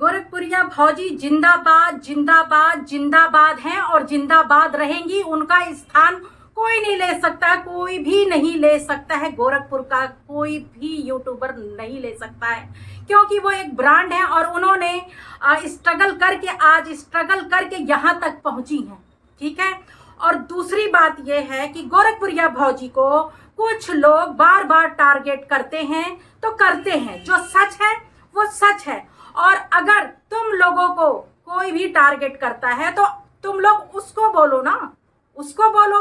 गोरखपुरिया भौजी जिंदाबाद जिंदाबाद जिंदाबाद हैं और जिंदाबाद रहेंगी। उनका स्थान कोई नहीं ले सकता, कोई भी नहीं ले सकता है। गोरखपुर का कोई भी यूट्यूबर नहीं ले सकता है, क्योंकि वो एक ब्रांड है और उन्होंने स्ट्रगल करके यहाँ तक पहुंची हैं। ठीक है। और दूसरी बात ये है कि गोरखपुरिया भौजी को कुछ लोग बार बार टारगेट करते हैं, तो करते हैं। जो सच है वो सच है। और अगर तुम लोगों को कोई भी टारगेट करता है तो तुम लोग उसको बोलो ना, उसको बोलो।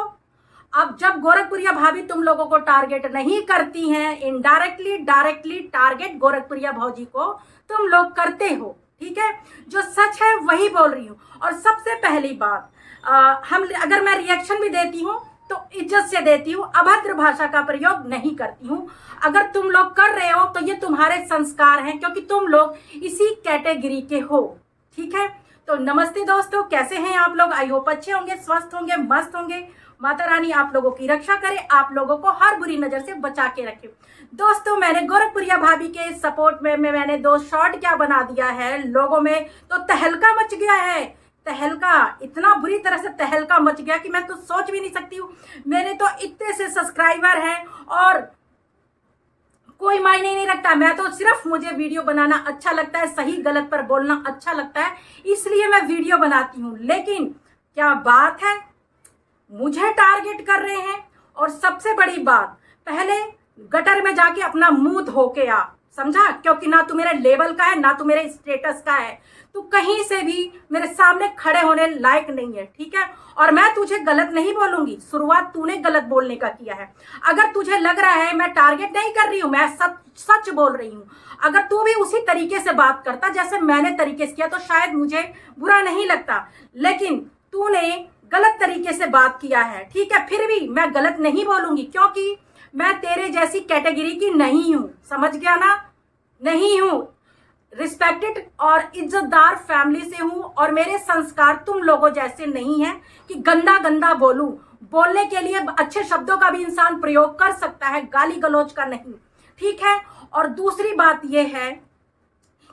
अब जब गोरखपुरिया भाभी तुम लोगों को टारगेट नहीं करती हैं, इनडायरेक्टली डायरेक्टली टारगेट गोरखपुरिया भौजी को तुम लोग करते हो। ठीक है। जो सच है वही बोल रही हूँ। और सबसे पहली बात, अगर मैं रिएक्शन भी देती हूँ तो इज्जत से देती हूँ, अभद्र भाषा का प्रयोग नहीं करती हूँ। अगर तुम लोग कर रहे हो तो ये तुम्हारे संस्कार हैं, क्योंकि तुम लोग इसी कैटेगरी के हो। ठीक है। तो नमस्ते दोस्तों, कैसे हैं आप लोग? आई होप अच्छे होंगे, स्वस्थ होंगे, मस्त होंगे। माता रानी आप लोगों की रक्षा करे, आप लोगों को हर बुरी नजर से बचा के रखे। दोस्तों, मैंने गोरखपुरिया भाभी के सपोर्ट में मैंने 2 शॉर्ट क्या बना दिया है, लोगों में तो तहलका मच गया है। तहलका, इतना बुरी तरह से तहलका मच गया कि मैं तो सोच भी नहीं सकती हूँ। मेरे तो इतने से सब्सक्राइबर हैं और कोई मायने नहीं रखता। मैं तो सिर्फ, मुझे वीडियो बनाना अच्छा लगता है, सही गलत पर बोलना अच्छा लगता है, इसलिए मैं वीडियो बनाती हूँ। लेकिन क्या बात है, मुझे टारगेट कर रहे हैं। और सबसे बड़ी बात, पहले गटर में जाके अपना मुंह धो के आ, समझा? क्योंकि ना तू मेरे लेवल का है, ना तू मेरे स्टेटस का है। तू कहीं से भी मेरे सामने खड़े होने लायक नहीं है। ठीक है। और मैं तुझे गलत नहीं बोलूंगी, शुरुआत तूने गलत बोलने का किया है। अगर तुझे लग रहा है मैं टारगेट नहीं कर रही हूँ, मैं सच बोल रही हूँ। अगर तू भी उसी तरीके से बात करता जैसे मैंने तरीके से किया तो शायद मुझे बुरा नहीं लगता। लेकिन तूने गलत तरीके से बात किया है। ठीक है। फिर भी मैं गलत नहीं बोलूंगी, क्योंकि मैं तेरे जैसी कैटेगरी की नहीं हूं। समझ गया ना? नहीं हूं। रिस्पेक्टेड और इज्जतदार फैमिली से हूं और मेरे संस्कार तुम लोगों जैसे नहीं है कि गंदा गंदा बोलूं। बोलने के लिए अच्छे शब्दों का भी इंसान प्रयोग कर सकता है, गाली गलौज का नहीं। ठीक है। और दूसरी बात यह है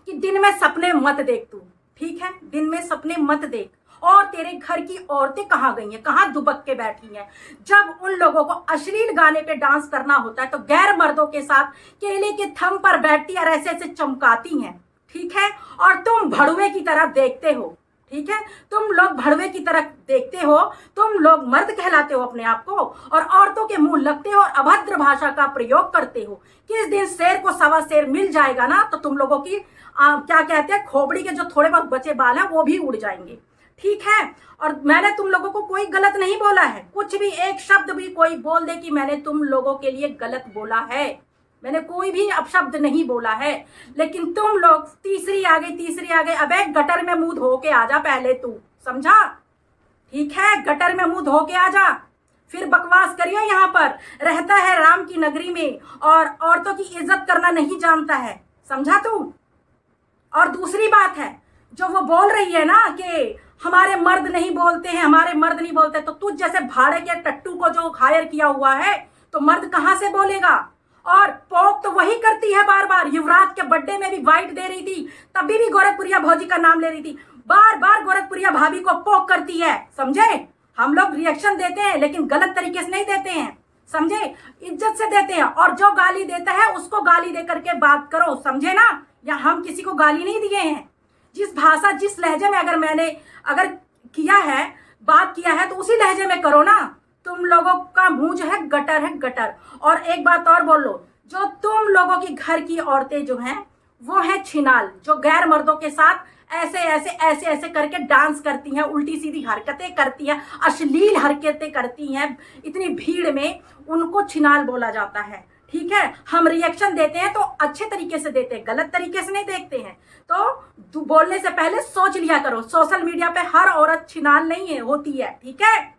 कि दिन में सपने मत देख तू। ठीक है। दिन में सपने मत देख। और तेरे घर की औरतें कहाँ गई हैं, कहाँ दुबक के बैठी हैं? जब उन लोगों को अश्लील गाने पे डांस करना होता है तो गैर मर्दों के साथ केले के थम पर बैठती और ऐसे ऐसे चमकाती हैं। ठीक है। और तुम भड़ुए की तरह देखते हो। ठीक है। तुम लोग भड़वे की तरह देखते हो। तुम लोग मर्द कहलाते हो अपने आप को और औरतों के मुंह लगते हो और अभद्र भाषा का प्रयोग करते हो। किस दिन शेर को सवा शेर मिल जाएगा ना, तो तुम लोगों की क्या कहते हैं, खोपड़ी के जो थोड़े बहुत बचे बाल हैं वो भी उड़ जाएंगे। ठीक है। और मैंने तुम लोगों को कोई गलत नहीं बोला है। कुछ भी एक शब्द भी कोई बोल दे कि मैंने तुम लोगों के लिए गलत बोला है, मैंने कोई भी अपशब्द नहीं बोला है। लेकिन तुम लोग तीसरी आ गई। अबे गटर में मुंह धो के आ जा पहले तू, समझा? ठीक है। गटर में मुंह धो के आ जा, फिर बकवास करियो। यहाँ पर रहता है राम की नगरी में और औरतों की इज्जत करना नहीं जानता है, समझा तू? और दूसरी बात है, जो वो बोल रही है ना कि हमारे मर्द नहीं बोलते हैं, हमारे मर्द नहीं बोलते, तो तुझ जैसे भाड़े के टट्टू को जो हायर किया हुआ है तो मर्द कहाँ से बोलेगा? और पोक तो वही करती है बार बार। युवराज के बर्थडे में भी वाइट दे रही थी, तभी भी गोरखपुरिया भौजी का नाम ले रही थी। बार बार गोरखपुरिया भाभी को पोक करती है, समझे? हम लोग रिएक्शन देते हैं लेकिन गलत तरीके से नहीं देते हैं, समझे? इज्जत से देते हैं। और जो गाली देता है उसको गाली दे करके बात करो, समझे ना? या हम किसी को गाली नहीं दिए हैं। जिस भाषा, जिस लहजे में अगर किया है, बात किया है, तो उसी लहजे में करो ना। तुम लोगों का मुंह जो है गटर। और एक बात और बोल लो, जो तुम लोगों की घर की औरतें जो हैं वो है छिनाल, जो गैर मर्दों के साथ ऐसे करके डांस करती हैं, उल्टी सीधी हरकतें करती हैं, अश्लील हरकतें करती हैं। इतनी भीड़ में उनको छिनाल बोला जाता है। ठीक है। हम रिएक्शन देते हैं तो अच्छे तरीके से देते हैं, गलत तरीके से नहीं देखते हैं। तो बोलने से पहले सोच लिया करो। सोशल मीडिया पे हर औरत छिनाल नहीं होती है। ठीक है।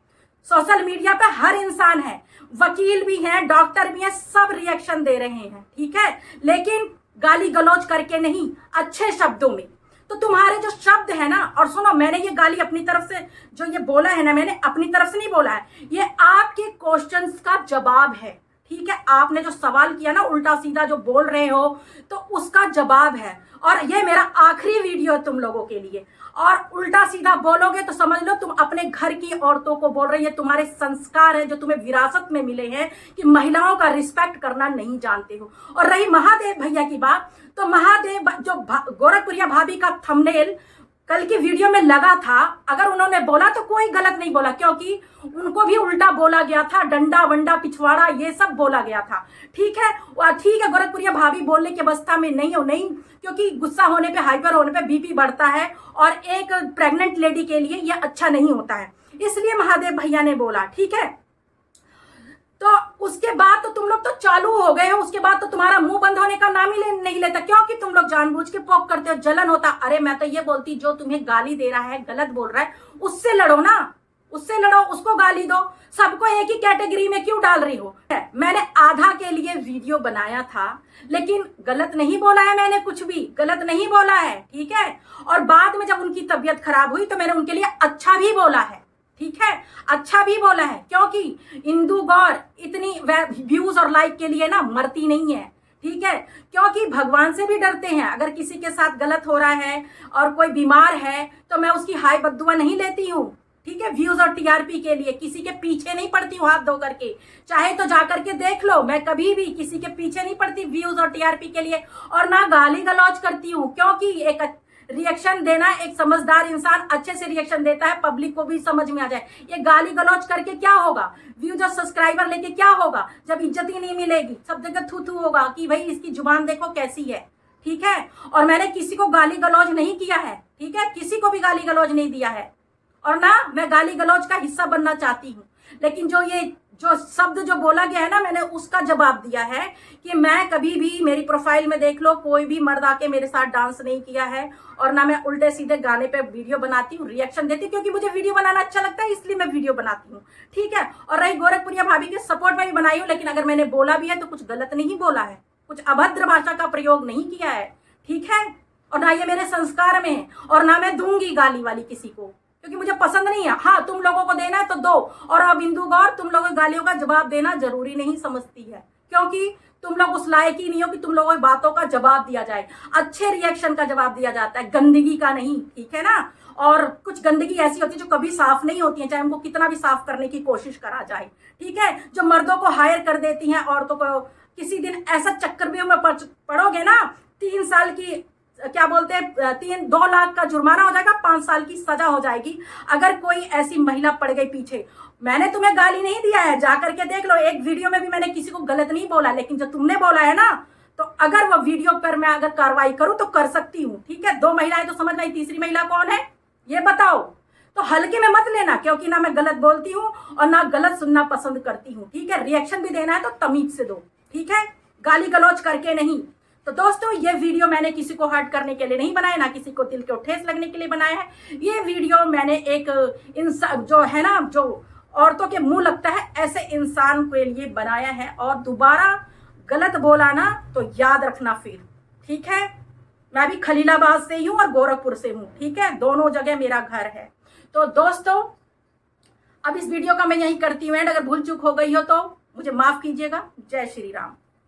सोशल मीडिया पे हर इंसान है, वकील भी हैं, डॉक्टर भी हैं, सब रिएक्शन दे रहे हैं। ठीक है। लेकिन गाली गलौज करके नहीं, अच्छे शब्दों में। तो तुम्हारे जो शब्द है ना, और सुनो, मैंने ये गाली अपनी तरफ से जो ये बोला है ना, मैंने अपनी तरफ से नहीं बोला है, ये आपके क्वेश्चंस का जवाब है। ठीक है। आपने जो सवाल किया ना, उल्टा सीधा जो बोल रहे हो, तो उसका जवाब है। और ये मेरा आखिरी वीडियो है तुम लोगों के लिए। और उल्टा सीधा बोलोगे तो समझ लो तुम अपने घर की औरतों को बोल रही है। तुम्हारे संस्कार है जो तुम्हें विरासत में मिले हैं कि महिलाओं का रिस्पेक्ट करना नहीं जानते हो। और रही महादेव भैया की बात, तो महादेव जो गोरखपुरिया भाभी का थंबनेल कल की वीडियो में लगा था, अगर उन्होंने बोला तो कोई गलत नहीं बोला, क्योंकि उनको भी उल्टा बोला गया था, डंडा वंडा पिछवाड़ा ये सब बोला गया था। ठीक है, ठीक है, गोरखपुरिया भाभी बोलने की अवस्था में नहीं हो, नहीं, क्योंकि गुस्सा होने पे, हाइपर होने पे बीपी बढ़ता है और एक प्रेग्नेंट लेडी के लिए ये अच्छा नहीं होता है, इसलिए महादेव भैया ने बोला। ठीक है, तो उसके बाद तो तुम लोग तो चालू हो गए हो, उसके बाद तो तुम्हारा मुंह बंद होने का नाम ही नहीं लेता, क्योंकि तुम लोग जानबूझ के पोक करते हो, जलन होता। अरे मैं तो ये बोलती, जो तुम्हें गाली दे रहा है, गलत बोल रहा है, उससे लड़ो ना, उससे लड़ो, उसको गाली दो। सबको एक ही कैटेगरी में क्यों डाल रही हो? मैंने आधा के लिए वीडियो बनाया था, लेकिन गलत नहीं बोला है, मैंने कुछ भी गलत नहीं बोला है। ठीक है, और बाद में जब उनकी तबीयत खराब हुई तो मैंने उनके लिए अच्छा भी बोला है। ठीक है, अच्छा भी बोला है, क्योंकि इंदु गौर इतनी व्यूज और लाइक के लिए ना मरती नहीं है। ठीक है, क्योंकि भगवान से भी डरते हैं। अगर किसी के साथ गलत हो रहा है और कोई बीमार है तो मैं उसकी हाय बद्दुआ नहीं लेती हूँ। ठीक है, व्यूज और टीआरपी के लिए किसी के पीछे नहीं पड़ती हूँ हाथ धो करके, चाहे तो जाकर के देख लो, मैं कभी भी किसी के पीछे नहीं पड़ती व्यूज और टीआरपी के लिए, और ना गाली गलौज करती हूँ। क्योंकि एक रिएक्शन देना, एक समझदार इंसान अच्छे से रिएक्शन देता है, पब्लिक को भी समझ में आ जाए। ये गाली गलौज करके क्या होगा? व्यूज और सब्सक्राइबर लेके क्या होगा? जब इज्जत ही नहीं मिलेगी, सब जगह थू थू होगा कि भाई इसकी जुबान देखो कैसी है। ठीक है, और मैंने किसी को गाली गलौज नहीं किया है। ठीक है, किसी को भी गाली गलौज नहीं दिया है, और ना मैं गाली गलौज का हिस्सा बनना चाहती हूँ। लेकिन जो शब्द जो बोला गया है ना, मैंने उसका जवाब दिया है कि मैं कभी भी, मेरी प्रोफाइल में देख लो, कोई भी मर्द आके मेरे साथ डांस नहीं किया है, और ना मैं उल्टे सीधे गाने पे वीडियो बनाती हूँ, रिएक्शन देती हूँ, क्योंकि मुझे वीडियो बनाना अच्छा लगता है, इसलिए मैं वीडियो बनाती हूँ। ठीक है, और रही गोरखपुरिया भाभी के सपोर्ट में भी बनाई हूँ, लेकिन अगर मैंने बोला भी है तो कुछ गलत नहीं बोला है, कुछ अभद्र भाषा का प्रयोग नहीं किया है। ठीक है, और ना ये मेरे संस्कार में है, और ना मैं दूंगी गाली वाली किसी को, क्योंकि मुझे पसंद नहीं है। हाँ, तुम लोगों को देना है तो दो, और अब इंदु गौर तुम लोगों की गालियों का जवाब देना जरूरी नहीं समझती है, क्योंकि तुम लोग उस लायक ही नहीं हो कि तुम लोगों की बातों का जवाब दिया जाए। अच्छे रिएक्शन का जवाब दिया जाता है, गंदगी का नहीं। ठीक है ना, और कुछ गंदगी ऐसी होती है जो कभी साफ नहीं होती है, चाहे उनको कितना भी साफ करने की कोशिश करा जाए। ठीक है, जो मर्दों को हायर कर देती हैं औरतों को, किसी दिन ऐसा चक्कर भी में पड़ोगे ना, 3 साल की, क्या बोलते हैं, 2 लाख का जुर्माना हो जाएगा, 5 साल की सजा हो जाएगी अगर कोई ऐसी महिला पड़ गई पीछे। मैंने तुम्हें गाली नहीं दिया है, जाकर के देख लो, एक वीडियो में भी मैंने किसी को गलत नहीं बोला, लेकिन जो तुमने बोला है ना, तो अगर वो वीडियो पर मैं अगर कार्रवाई करूं तो कर सकती हूँ। ठीक है, 2 महिलाएं तो समझ नहीं, तीसरी महिला कौन है ये बताओ। तो हल्के में मत लेना, क्योंकि ना मैं गलत बोलती हूँ और ना गलत सुनना पसंद करती हूँ। ठीक है, रिएक्शन भी देना है तो तमीज से दो। ठीक है, गाली गलौज करके नहीं। तो दोस्तों, ये वीडियो मैंने किसी को हर्ट करने के लिए नहीं बनाया, ना किसी को दिल को ठेस लगने के लिए बनाया है। ये वीडियो मैंने एक इंसान जो है ना, जो औरतों के मुंह लगता है, ऐसे इंसान के लिए बनाया है। और दोबारा गलत बोला ना तो याद रखना फिर। ठीक है, मैं भी खलीलाबाद से ही हूँ और गोरखपुर से हूँ। ठीक है, दोनों जगह मेरा घर है। तो दोस्तों, अब इस वीडियो का मैं यही करती हूँ एंड। अगर भूल चूक हो गई हो तो मुझे माफ कीजिएगा। जय श्री राम।